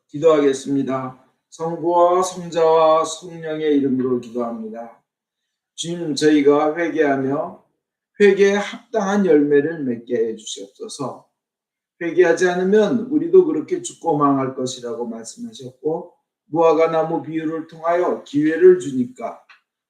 기도하겠습니다. 성부와 성자와 성령의 이름으로 기도합니다. 주님, 저희가 회개하며 회개에 합당한 열매를 맺게 해주시옵소서. 회개하지 않으면 우리도 그렇게 죽고 망할 것이라고 말씀하셨고, 무화과 나무 비유를 통하여 기회를 주니까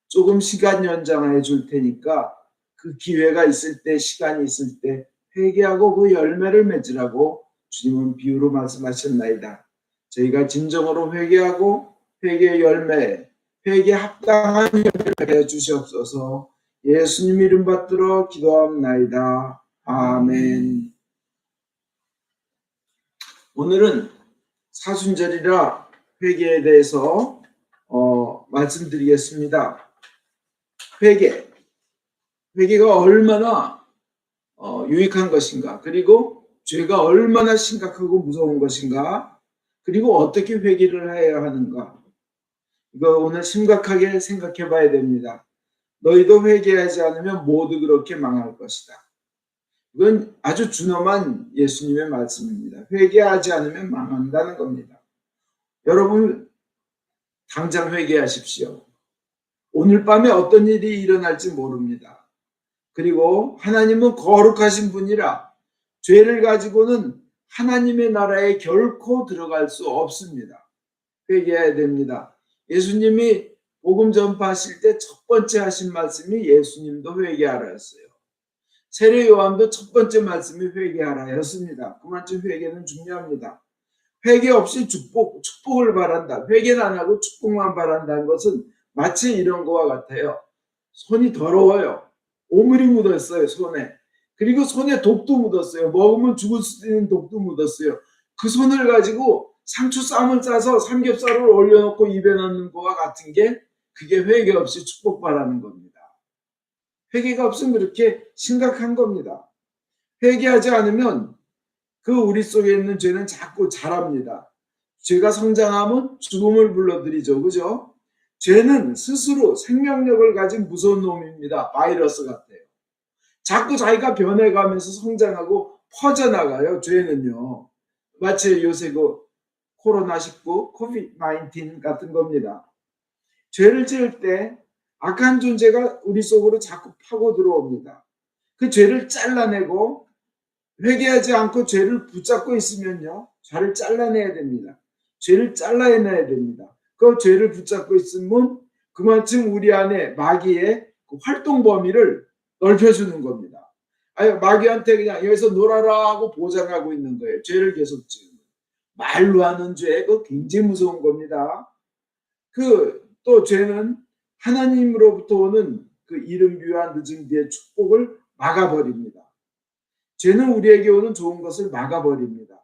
조금 시간 연장해 줄 테니까 그 기회가 있을 때, 시간이 있을 때 회개하고 그 열매를 맺으라고 주님은 비유로 말씀하셨나이다. 저희가 진정으로 회개하고 회개의 열매, 회개에 합당한 열매를 맺어 주시옵소서. 예수님 이름 받들어 기도합나이다. 아멘. 오늘은 사순절이라 회개에 대해서 말씀드리겠습니다. 회개가 얼마나 유익한 것인가, 그리고 죄가 얼마나 심각하고 무서운 것인가, 그리고 어떻게 회개를 해야 하는가, 이거 오늘 심각하게 생각해 봐야 됩니다. 너희도 회개하지 않으면 모두 그렇게 망할 것이다. 이건 아주 준엄한 예수님의 말씀입니다. 회개하지 않으면 망한다는 겁니다. 여러분, 당장 회개하십시오. 오늘 밤에 어떤 일이 일어날지 모릅니다. 그리고 하나님은 거룩하신 분이라 죄를 가지고는 하나님의 나라에 결코 들어갈 수 없습니다. 회개해야 됩니다. 예수님이 복음 전파하실 때 첫 번째 하신 말씀이 예수님도 회개하라였어요. 세례 요한도 첫 번째 말씀이 회개하라였습니다. 그만큼 회개는 중요합니다. 회개 없이 축복을 바란다, 회개는 안 하고 축복만 바란다는 것은 마치 이런 거와 같아요. 손이 더러워요. 오물이 묻었어요, 손에. 그리고 손에 독도 묻었어요. 먹으면 죽을 수도 있는 독도 묻었어요. 그 손을 가지고 상추 쌈을 싸서 삼겹살을 올려놓고 입에 넣는 거와 같은 게, 그게 회개 없이 축복 바라는 겁니다. 회개가 없으면 그렇게 심각한 겁니다. 회개하지 않으면 그 우리 속에 있는 죄는 자꾸 자랍니다. 죄가 성장하면 죽음을 불러들이죠. 그죠? 죄는 스스로 생명력을 가진 무서운 놈입니다. 바이러스 같아요. 자꾸 자기가 변해가면서 성장하고 퍼져나가요. 죄는요. 마치 요새 그 코로나19, 코비드-19 같은 겁니다. 죄를 지을 때 악한 존재가 우리 속으로 자꾸 파고 들어옵니다. 그 죄를 잘라내고, 회개하지 않고 죄를 붙잡고 있으면요, 죄를 잘라내야 됩니다. 죄를 잘라내야 됩니다. 그 죄를 붙잡고 있으면 그만큼 우리 안에 마귀의 그 활동 범위를 넓혀주는 겁니다. 아니, 마귀한테 그냥 여기서 놀아라 하고 보장하고 있는 거예요. 죄를 계속 지으면. 말로 하는 죄, 그거 굉장히 무서운 겁니다. 또 죄는 하나님으로부터 오는 그 이른 비와 늦은 비의 축복을 막아버립니다. 죄는 우리에게 오는 좋은 것을 막아버립니다.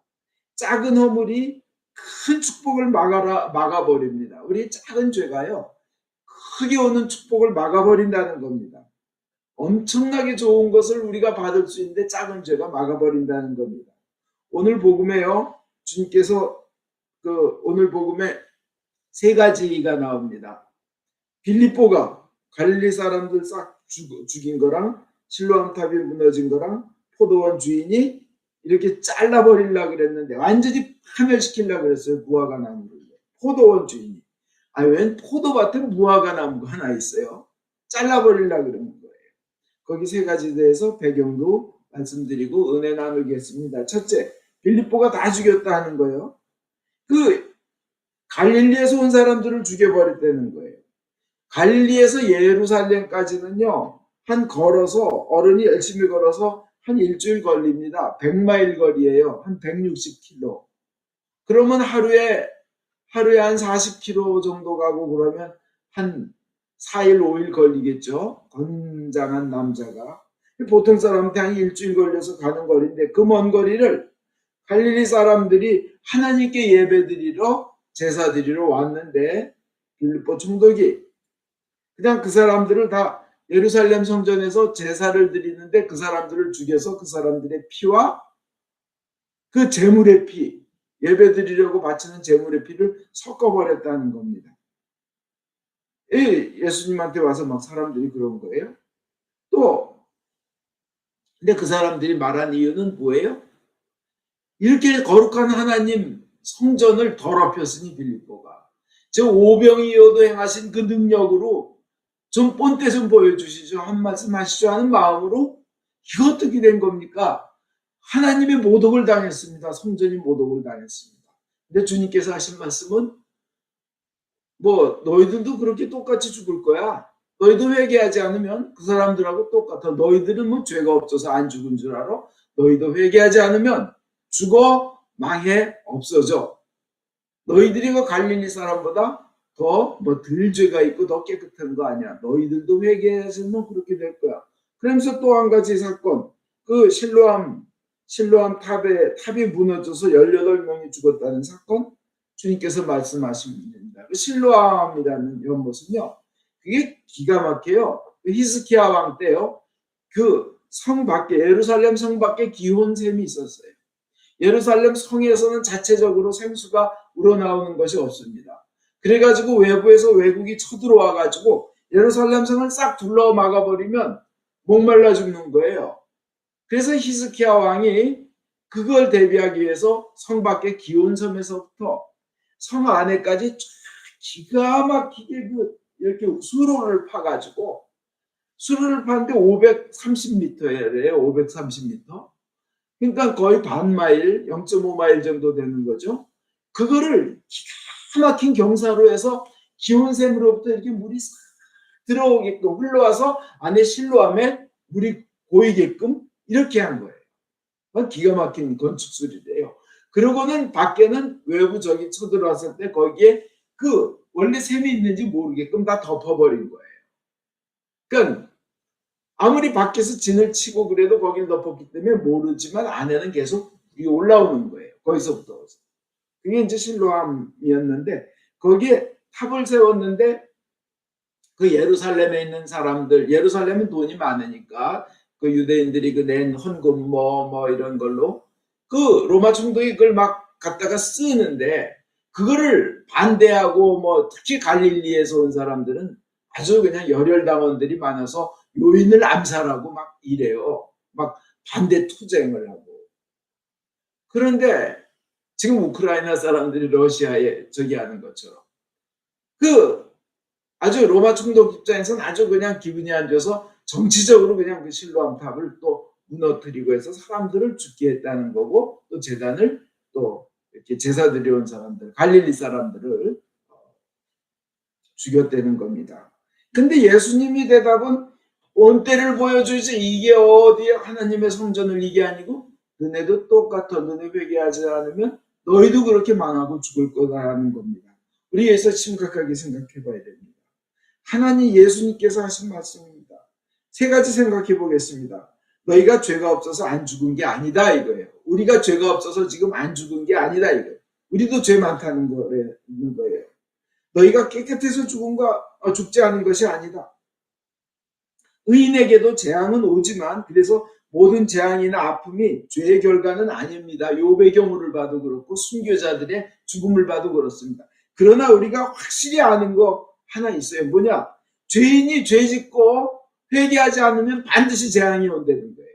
작은 허물이 큰 축복을 막아버립니다. 우리 작은 죄가요, 크게 오는 축복을 막아버린다는 겁니다. 엄청나게 좋은 것을 우리가 받을 수 있는데 작은 죄가 막아버린다는 겁니다. 오늘 복음에요, 주님께서 오늘 복음에 세 가지가 나옵니다. 빌립보가 갈릴리 사람들 싹 죽인 거랑, 실로암 탑이 무너진 거랑, 포도원 주인이 이렇게 잘라버리려고 그랬는데, 완전히 파멸시키려고 그랬어요. 무화과 나무를. 포도원 주인이. 웬 포도밭에 무화과 나무가 하나 있어요. 잘라버리려고 그러는 거예요. 거기 세 가지에 대해서 배경도 말씀드리고 은혜 나누겠습니다. 첫째, 빌립보가 다 죽였다 하는 거예요. 갈릴리에서 온 사람들을 죽여버렸다는 거예요. 갈릴리에서 예루살렘까지는요, 어른이 열심히 걸어서 한 일주일 걸립니다. 100마일 거리예요. 한 160km. 그러면 하루에 한 40km 정도 가고, 그러면 한 4일, 5일 걸리겠죠. 건장한 남자가. 보통 사람한테 한 일주일 걸려서 가는 거리인데, 그 먼 거리를 갈릴리 사람들이 하나님께 예배드리러, 제사 드리러 왔는데, 빌립보 총독이 그냥 그 사람들을 다 예루살렘 성전에서 제사를 드리는데, 그 사람들을 죽여서 그 사람들의 피와 그 제물의 피, 예배 드리려고 바치는 제물의 피를 섞어버렸다는 겁니다. 예수님한테 와서 막 사람들이 그런 거예요. 근데 그 사람들이 말한 이유는 뭐예요? 이렇게 거룩한 하나님, 성전을 더럽혔으니 빌립보가 저 오병이어도 행하신 그 능력으로 좀 본때 좀 보여주시죠. 한 말씀 하시죠 하는 마음으로 이거 어떻게 된 겁니까? 하나님의 모독을 당했습니다. 성전이 모독을 당했습니다. 근데 주님께서 하신 말씀은 뭐 너희들도 그렇게 똑같이 죽을 거야. 너희도 회개하지 않으면 그 사람들하고 똑같아. 너희들은 뭐 죄가 없어서 안 죽은 줄 알아? 너희도 회개하지 않으면 죽어 망해 없어져. 너희들이 그 갈릴리 사람보다 더 뭐 덜 죄가 있고 더 깨끗한 거 아니야. 너희들도 회개하시면 그렇게 될 거야. 그러면서 또 한 가지 사건, 그 실로암 탑이 무너져서 18명이 죽었다는 사건, 주님께서 말씀하십니다. 그 실로암이라는 연못은요, 그게 기가 막혀요. 히스기야 왕 때요, 그 성 밖에, 예루살렘 성 밖에 기혼샘이 있었어요. 예루살렘 성에서는 자체적으로 생수가 우러나오는 것이 없습니다. 그래가지고 외부에서 외국이 쳐들어와가지고 예루살렘 성을 싹 둘러 막아버리면 목말라 죽는 거예요. 그래서 히스기야 왕이 그걸 대비하기 위해서 성 밖에 기온섬에서부터 성 안에까지 기가 막히게 이렇게 수로를 파가지고, 수로를 파는데 530m예요. 530m. 그러니까 거의 반마일, 0.5마일 정도 되는 거죠. 그거를 기가 막힌 경사로해서 기온샘으로부터 이렇게 물이 싹 들어오게끔 흘러와서 안에 실로암에 물이 고이게끔 이렇게 한 거예요. 기가 막힌 건축술이래요. 그러고는 밖에는 외부 적이 쳐들어왔을 때 거기에 그 원래 샘이 있는지 모르게끔 다 덮어버린 거예요. 그러니까 아무리 밖에서 진을 치고 그래도 거기를 덮었기 때문에 모르지만 안에는 계속 물이 올라오는 거예요. 거기서부터. 그게 이제 실로암이었는데 거기에 탑을 세웠는데 그 예루살렘에 있는 사람들, 예루살렘은 돈이 많으니까 그 유대인들이 그 낸 헌금 뭐 이런 걸로 그 로마 총독이 그걸 막 갖다가 쓰는데 그거를 반대하고 뭐 특히 갈릴리에서 온 사람들은 아주 그냥 열혈당원들이 많아서 요인을 암살하고 막 이래요. 막 반대 투쟁을 하고. 그런데 지금 우크라이나 사람들이 러시아에 저기 하는 것처럼 그 아주 로마 총독 입장에서는 아주 그냥 기분이 안 좋아서 정치적으로 그냥 그 실로암 탑을 또 무너뜨리고 해서 사람들을 죽게 했다는 거고, 또 재단을 또 이렇게 제사 드려온 사람들, 갈릴리 사람들을 죽였다는 겁니다. 근데 예수님이 대답은 온때를 보여주지 이게 어디에 하나님의 성전을 이게 아니고 너네도 똑같아. 너네 회개하지 않으면 너희도 그렇게 망하고 죽을 거다라는 겁니다. 우리 여기서 심각하게 생각해 봐야 됩니다. 하나님 예수님께서 하신 말씀입니다. 세 가지 생각해 보겠습니다. 너희가 죄가 없어서 안 죽은 게 아니다 이거예요. 우리가 죄가 없어서 지금 안 죽은 게 아니다 이거예요. 우리도 죄 많다는 거예요. 너희가 깨끗해서 죽지 않은 것이 아니다. 의인에게도 재앙은 오지만 그래서 모든 재앙이나 아픔이 죄의 결과는 아닙니다. 욥의 경우를 봐도 그렇고 순교자들의 죽음을 봐도 그렇습니다. 그러나 우리가 확실히 아는 거 하나 있어요. 뭐냐? 죄인이 죄 짓고 회개하지 않으면 반드시 재앙이 온다는 거예요.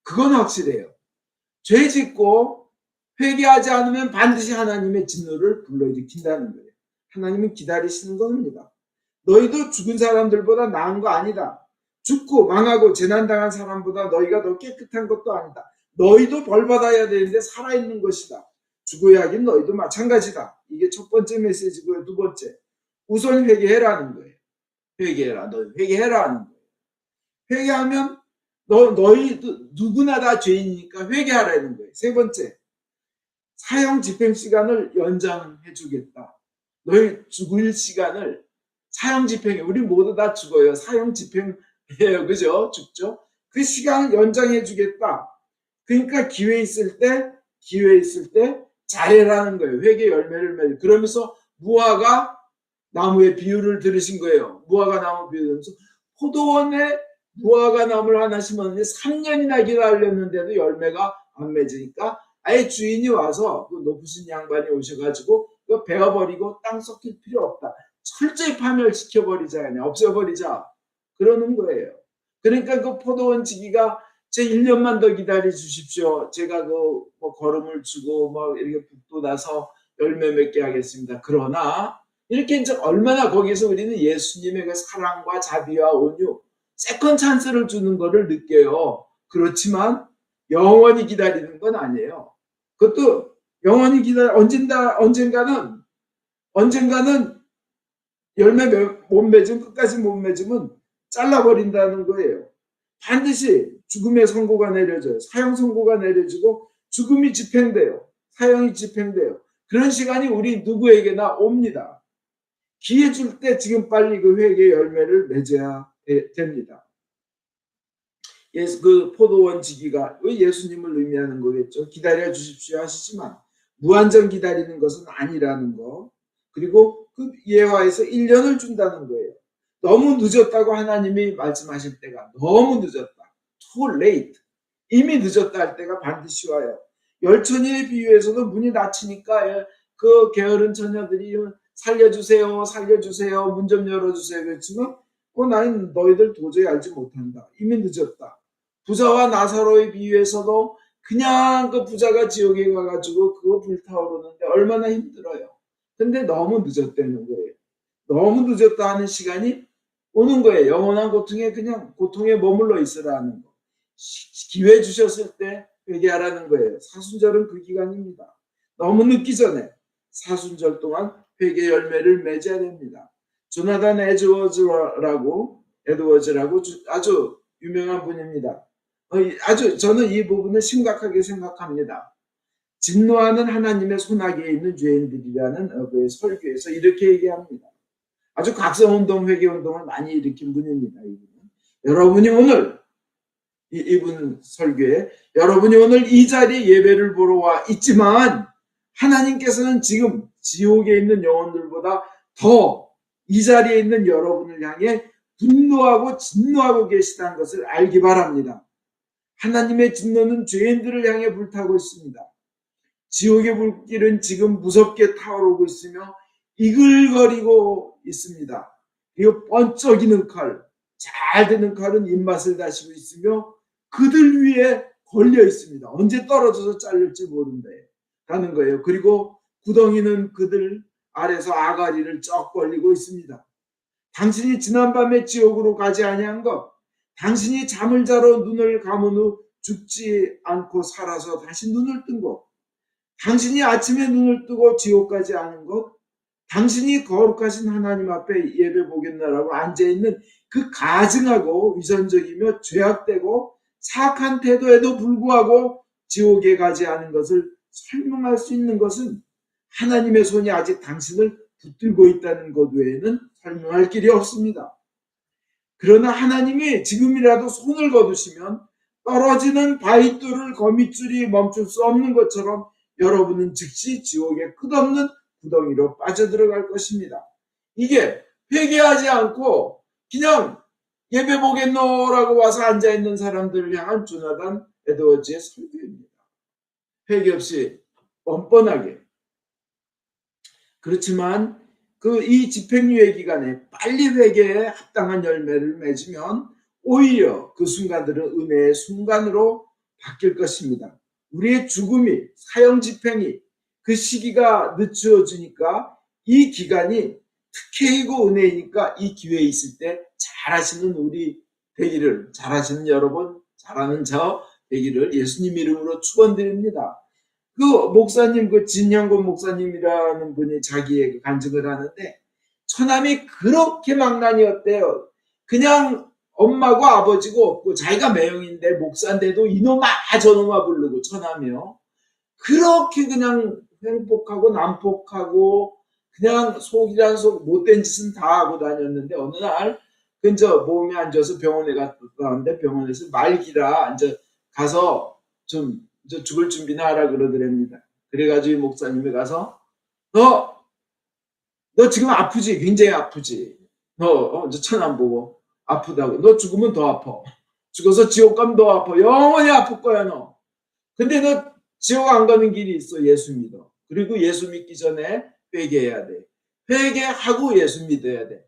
그건 확실해요. 죄 짓고 회개하지 않으면 반드시 하나님의 진노를 불러일으킨다는 거예요. 하나님은 기다리시는 겁니다. 너희도 죽은 사람들보다 나은 거 아니다. 죽고 망하고 재난당한 사람보다 너희가 더 깨끗한 것도 아니다. 너희도 벌받아야 되는데 살아있는 것이다. 죽어야 하긴 너희도 마찬가지다. 이게 첫 번째 메시지고요. 두 번째, 우선 회개해라는 거예요. 회개해라. 너희 회개해라 하는 거예요. 회개하면 너희 누구나 다 죄인이니까 회개하라는 거예요. 세 번째, 사형 집행 시간을 연장해 주겠다. 너희 죽을 시간을 사형 집행해. 우리 모두 다 죽어요. 사형 집행해요. 그죠? 죽죠? 그 시간을 연장해 주겠다. 그러니까 기회 있을 때 잘해라는 거예요. 회개 열매를 맺어. 그러면서 무화과 나무의 비유를 들으신 거예요. 무화과 나무 비유면서 포도원에 무화과 나무를 하나 심었는데 3년이나 기다렸는데도 열매가 안 맺으니까 아예 주인이 와서 그 높으신 양반이 오셔가지고 그거 베어버리고 땅 썩힐 필요 없다. 철저히 파멸시켜버리자, 없애버리자. 그러는 거예요. 그러니까 그 포도원 지기가 제 1년만 더 기다려 주십시오. 제가 뭐 걸음을 주고 뭐 이렇게 북돋 나서 열매 맺게 하겠습니다. 그러나 이렇게 이제 얼마나 거기서 우리는 예수님의 그 사랑과 자비와 온유, 세컨 찬스를 주는 것을 느껴요. 그렇지만 영원히 기다리는 건 아니에요. 그것도 영원히 언젠가는 열매 못 맺으면, 끝까지 못 맺으면 잘라버린다는 거예요. 반드시 죽음의 선고가 내려져요. 사형 선고가 내려지고 죽음이 집행돼요. 사형이 집행돼요. 그런 시간이 우리 누구에게나 옵니다. 기회 줄 때 지금 빨리 그 회개의 열매를 맺어야 됩니다. 그 포도원 지기가 예수님을 의미하는 거겠죠. 기다려 주십시오 하시지만 무한정 기다리는 것은 아니라는 거. 그리고 그 예화에서 1년을 준다는 거예요. 너무 늦었다고 하나님이 말씀하실 때가 너무 늦었다. too late. 이미 늦었다 할 때가 반드시 와요. 열처녀에 비유해서도 문이 닫히니까 그 게으른 처녀들이 살려주세요, 살려주세요, 문 좀 열어주세요. 그렇지만 나는 너희들 도저히 알지 못한다. 이미 늦었다. 부자와 나사로에 비유해서도 그냥 그 부자가 지옥에 가가지고 그거 불타오르는데 얼마나 힘들어요. 근데 너무 늦었다는 거예요. 너무 늦었다 하는 시간이 오는 거예요. 영원한 고통에 그냥 고통에 머물러 있으라는 거. 기회 주셨을 때 회개하라는 거예요. 사순절은 그 기간입니다. 너무 늦기 전에 사순절 동안 회개 열매를 맺어야 됩니다. 조나단 에드워즈라고 아주 유명한 분입니다. 아주 저는 이 부분을 심각하게 생각합니다. 진노하는 하나님의 손아귀에 있는 죄인들이라는 그 설교에서 이렇게 얘기합니다. 아주 각성운동, 회개운동을 많이 일으킨 분입니다. 여러분이 오늘 이분 설교에 여러분이 오늘 이 자리에 예배를 보러 와 있지만 하나님께서는 지금 지옥에 있는 영혼들보다 더 이 자리에 있는 여러분을 향해 분노하고 진노하고 계시다는 것을 알기 바랍니다. 하나님의 진노는 죄인들을 향해 불타고 있습니다. 지옥의 불길은 지금 무섭게 타오르고 있으며 이글거리고 있습니다. 그리고 번쩍이는 칼, 잘 드는 칼은 입맛을 다시고 있으며 그들 위에 걸려 있습니다. 언제 떨어져서 잘릴지 모른다는 거예요. 그리고 구덩이는 그들 아래서 아가리를 쩍 벌리고 있습니다. 당신이 지난밤에 지옥으로 가지 아니한 것, 당신이 잠을 자러 눈을 감은 후 죽지 않고 살아서 다시 눈을 뜬 것, 당신이 아침에 눈을 뜨고 지옥 가지 않은 것, 당신이 거룩하신 하나님 앞에 예배 보겠나라고 앉아있는 그 가증하고 위선적이며 죄악되고 사악한 태도에도 불구하고 지옥에 가지 않은 것을 설명할 수 있는 것은 하나님의 손이 아직 당신을 붙들고 있다는 것 외에는 설명할 길이 없습니다. 그러나 하나님이 지금이라도 손을 거두시면 떨어지는 바위돌을 거미줄이 멈출 수 없는 것처럼 여러분은 즉시 지옥의 끝없는 구덩이로 빠져들어갈 것입니다. 이게 회개하지 않고 그냥 예배 보겠노라고 와서 앉아있는 사람들을 향한 조나단 에드워즈의 설교입니다. 회개 없이 뻔뻔하게. 그렇지만 이 집행유예 기간에 빨리 회개에 합당한 열매를 맺으면 오히려 그 순간들은 은혜의 순간으로 바뀔 것입니다. 우리의 죽음이, 사형 집행이 그 시기가 늦춰지니까 이 기간이 특혜이고 은혜이니까 이 기회에 있을 때 잘하시는 우리 되기를, 잘하시는 여러분, 잘하는 저 되기를 예수님 이름으로 축원드립니다. 그 목사님, 그 진영곤 목사님이라는 분이 자기의 간증을 하는데 처남이 그렇게 망난이었대요. 그냥 엄마고 아버지고 없고 자기가 매형인데 목사인데도 이놈아 저놈아 부르고 처남이요. 그렇게 그냥 횡폭하고 난폭하고 그냥 속이란 속 못된 짓은 다 하고 다녔는데 어느 날 근저 몸이 안 좋아서 병원에 갔다는데 병원에서 말기라 이제 가서 좀 죽을 준비나 하라 그러더랍니다. 그래가지고 목사님이 가서 너 지금 아프지? 굉장히 아프지? 너 처남 보고 아프다고. 너 죽으면 더 아파. 죽어서 지옥 가면 더 아파. 영원히 아플 거야 너. 근데 너 지옥 안 가는 길이 있어. 예수 믿어. 그리고 예수 믿기 전에 회개해야 돼. 회개하고 예수 믿어야 돼.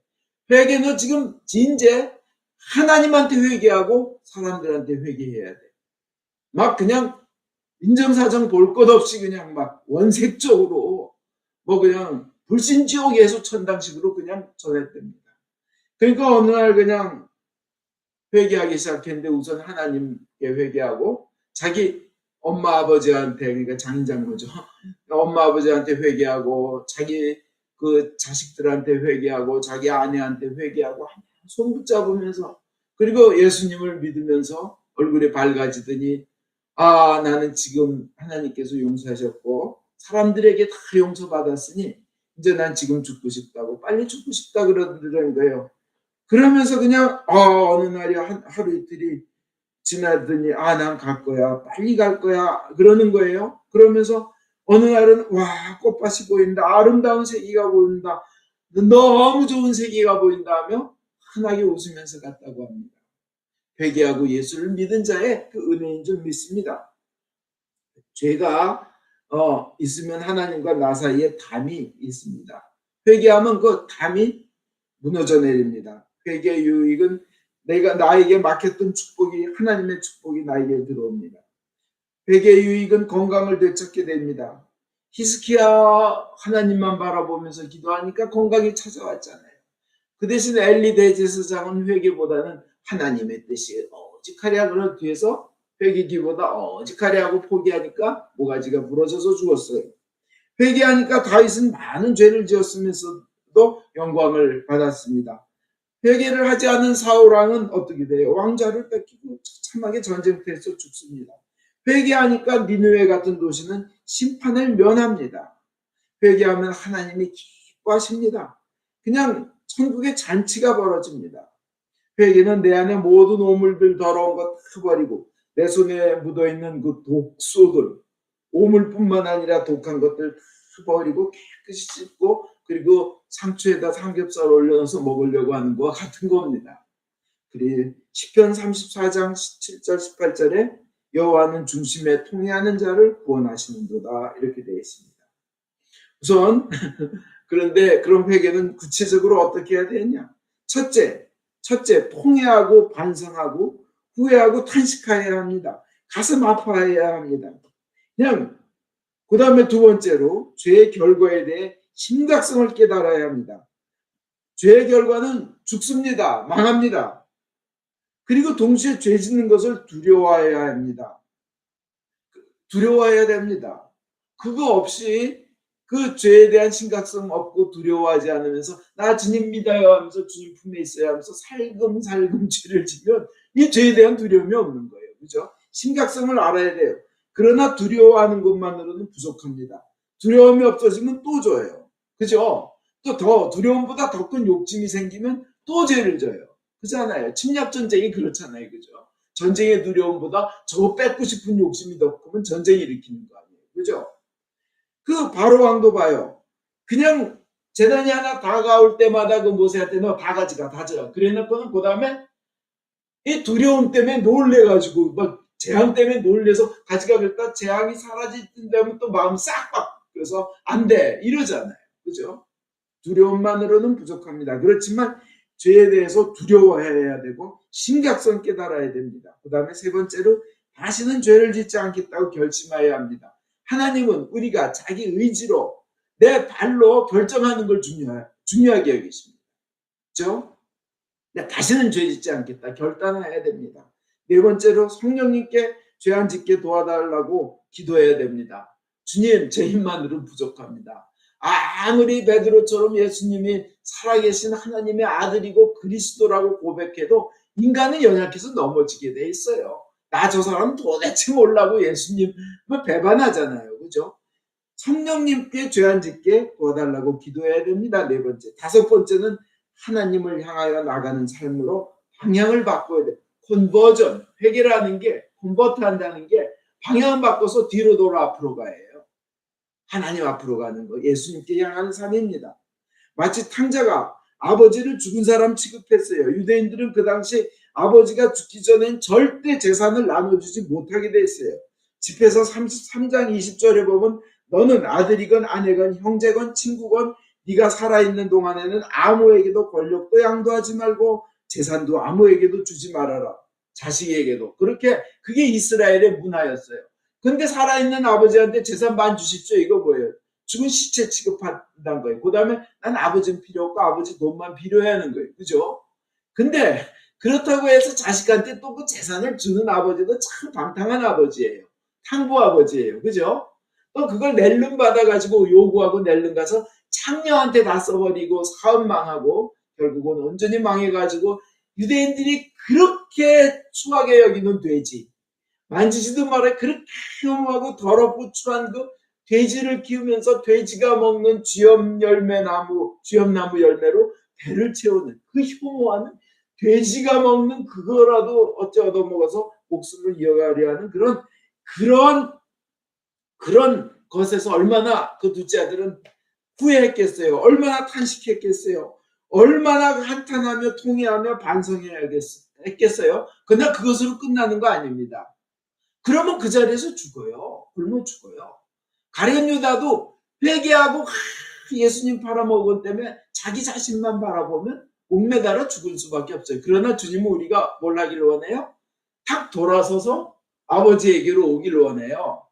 회개 너 지금 진제 하나님한테 회개하고 사람들한테 회개해야 돼. 막 그냥 인정사정 볼 것 없이 그냥 막 원색적으로 뭐 그냥 불신지옥 예수 천당식으로 그냥 전했답니다. 그러니까 어느 날 그냥 회개하기 시작했는데 우선 하나님께 회개하고 자기 엄마 아버지한테, 그러니까 장인장모죠. 엄마 아버지한테 회개하고 자기 그 자식들한테 회개하고 자기 아내한테 회개하고 손 붙잡으면서, 그리고 예수님을 믿으면서 얼굴이 밝아지더니 아, 나는 지금 하나님께서 용서하셨고 사람들에게 다 용서받았으니 이제 난 지금 죽고 싶다고, 빨리 죽고 싶다 그러더라는 거예요. 그러면서 그냥 어느 날이 하루 이틀이 지나더니 아, 난 갈 거야, 빨리 갈 거야 그러는 거예요. 그러면서 어느 날은 와, 꽃밭이 보인다, 아름다운 세계가 보인다, 너무 좋은 세계가 보인다 하며 환하게 웃으면서 갔다고 합니다. 회개하고 예수를 믿은 자의 그 은혜인 줄 믿습니다. 죄가 있으면 하나님과 나 사이에 담이 있습니다. 회개하면 그 담이 무너져 내립니다. 회개의 유익은 나에게 막혔던 축복이, 하나님의 축복이 나에게 들어옵니다. 회개의 유익은 건강을 되찾게 됩니다. 히스키야 하나님만 바라보면서 기도하니까 건강이 찾아왔잖아요. 그 대신 엘리 대제사장은 회개보다는 하나님의 뜻이 오직하랴 그런 뒤에서 회개기보다 오직하랴 하고 포기하니까 모가지가 부러져서 죽었어요. 회개하니까 다윗은 많은 죄를 지었으면서도 영광을 받았습니다. 회개를 하지 않은 사울왕은 어떻게 돼요? 왕자를 뺏기고 처참하게 전쟁터에서 죽습니다. 회개하니까 니느웨 같은 도시는 심판을 면합니다. 회개하면 하나님이 기뻐하십니다. 그냥 천국의 잔치가 벌어집니다. 회개는 내 안에 모든 오물들, 더러운 것 다 버리고 내 손에 묻어있는 그 독소들, 오물뿐만 아니라 독한 것들 다 버리고 깨끗이 씻고, 그리고 상추에다 삼겹살 올려서 먹으려고 하는 것과 같은 겁니다. 그리고 시편 34장 17절 18절에 여호와는 중심에 통회하는 자를 구원하시는도다 이렇게 되어 있습니다. 우선 그런데 그런 회개는 구체적으로 어떻게 해야 되냐? 첫째, 통회하고 반성하고 후회하고 탄식해야 합니다. 가슴 아파해야 합니다. 그냥 그 다음에 두 번째로 죄의 결과에 대해 심각성을 깨달아야 합니다. 죄의 결과는 죽습니다. 망합니다. 그리고 동시에 죄 짓는 것을 두려워해야 합니다. 두려워해야 됩니다. 그거 없이 그 죄에 대한 심각성 없고 두려워하지 않으면서 나 주님 믿어요 하면서 주님 품에 있어야 하면서 살금살금 죄를 지면 이 죄에 대한 두려움이 없는 거예요. 그죠? 심각성을 알아야 돼요. 그러나 두려워하는 것만으로는 부족합니다. 두려움이 없어지면 또 져요. 그죠? 또 더 두려움보다 더 큰 욕심이 생기면 또 죄를 져요. 그렇잖아요. 침략 전쟁이 그렇잖아요. 그죠? 전쟁의 두려움보다 저거 뺏고 싶은 욕심이 더 크면 전쟁 일으키는 거 아니에요. 그죠? 그 바로 왕도 봐요. 그냥 재난이 하나 다가올 때마다 그 모세한테 너 다 가져가, 다 져라. 그래 놓고는 그 다음에 이 두려움 때문에 놀래가지고 막 재앙 때문에 놀래서 가져가 그랬다 재앙이 사라지면 또 마음 싹 바뀌어서 안 돼 이러잖아요. 그죠? 두려움만으로는 부족합니다. 그렇지만 죄에 대해서 두려워해야 되고 심각성 깨달아야 됩니다. 그 다음에 세 번째로 다시는 죄를 짓지 않겠다고 결심해야 합니다. 하나님은 우리가 자기 의지로 내 발로 결정하는 걸 중요하게 여기십니다. 그렇죠? 다시는 죄 짓지 않겠다 결단해야 됩니다. 네 번째로 성령님께 죄 안 짓게 도와달라고 기도해야 됩니다. 주님, 제 힘만으로는 부족합니다. 아무리 베드로처럼 예수님이 살아계신 하나님의 아들이고 그리스도라고 고백해도 인간은 연약해서 넘어지게 돼 있어요. 나 저 사람 도대체 몰라고 예수님을 배반하잖아요. 그죠? 성령님께 죄 안 짓게 도와달라고 기도해야 됩니다. 네 번째. 다섯 번째는 하나님을 향하여 나가는 삶으로 방향을 바꿔야 돼요. 컨버전, 회개라는 게, 컨버트 한다는 게 방향을 바꿔서 뒤로 돌아 앞으로 가예요. 하나님 앞으로 가는 거, 예수님께 향하는 삶입니다. 마치 탕자가 아버지를 죽은 사람 취급했어요. 유대인들은 그 당시 아버지가 죽기 전엔 절대 재산을 나눠주지 못하게 됐어요. 집에서 33장 20절에 보면 너는 아들이건 아내건 형제건 친구건 네가 살아있는 동안에는 아무에게도 권력도 양도하지 말고 재산도 아무에게도 주지 말아라. 자식에게도. 그렇게 그게 이스라엘의 문화였어요. 근데 살아있는 아버지한테 재산반 주십시오. 이거 뭐예요? 죽은 시체 취급한다는 거예요. 그 다음에 난 아버지는 필요 없고 아버지 돈만 필요해 하는 거예요. 그죠? 근데 그렇다고 해서 자식한테 또 그 재산을 주는 아버지도 참 방탕한 아버지예요. 탕부 아버지예요. 그죠? 또 그걸 낼름 받아가지고 요구하고 낼름 가서 창녀한테 다 써버리고 사업 망하고 결국은 온전히 망해가지고 유대인들이 그렇게 추하게 여기는 돼지, 만지지도 말아 그렇게 혐오하고 더럽고 추한 그 돼지를 키우면서 돼지가 먹는 쥐엄나무 열매로 배를 채우는 그 혐오하는 돼지가 먹는 그거라도 어째 얻어먹어서 목숨을 이어가려 하는 그런 것에서 얼마나 그 둘째 아들은 후회했겠어요. 얼마나 탄식했겠어요. 얼마나 한탄하며 통회하며 반성했겠어요. 그러나 그것으로 끝나는 거 아닙니다. 그러면 그 자리에서 죽어요. 굶어 죽어요. 가룟 유다도 회개하고 예수님 팔아먹은 때문에 자기 자신만 바라보면 목매달아 죽을 수밖에 없어요. 그러나 주님은 우리가 뭘 하기를 원해요? 탁 돌아서서 아버지에게로 오기를 원해요.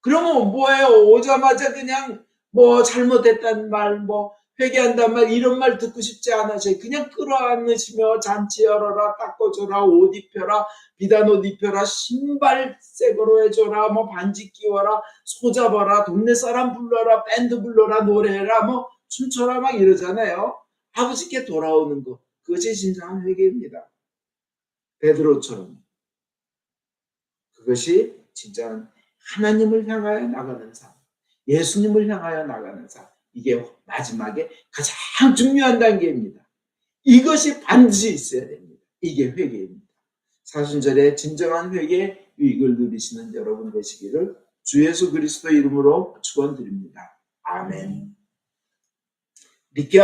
그러면 뭐예요? 오자마자 그냥 뭐 잘못했다는 말, 뭐 회개한다는 말, 이런 말 듣고 싶지 않으세요. 그냥 끌어안으시며 잔치 열어라, 닦아줘라, 옷 입혀라, 비단 옷 입혀라, 신발 새 거로 해줘라, 뭐 반지 끼워라, 소 잡아라, 동네 사람 불러라, 밴드 불러라, 노래해라, 뭐 춤춰라 막 이러잖아요. 아버지께 돌아오는 거, 그것이 진정한 회개입니다. 베드로처럼. 그것이 진정한 하나님을 향하여 나가는 삶, 예수님을 향하여 나가는 삶, 이게 마지막에 가장 중요한 단계입니다. 이것이 반드시 있어야 됩니다. 이게 회개입니다. 사순절에 진정한 회개의 유익을 누리시는 여러분 되시기를 주 예수 그리스도 이름으로 축원드립니다. 아멘. 믿게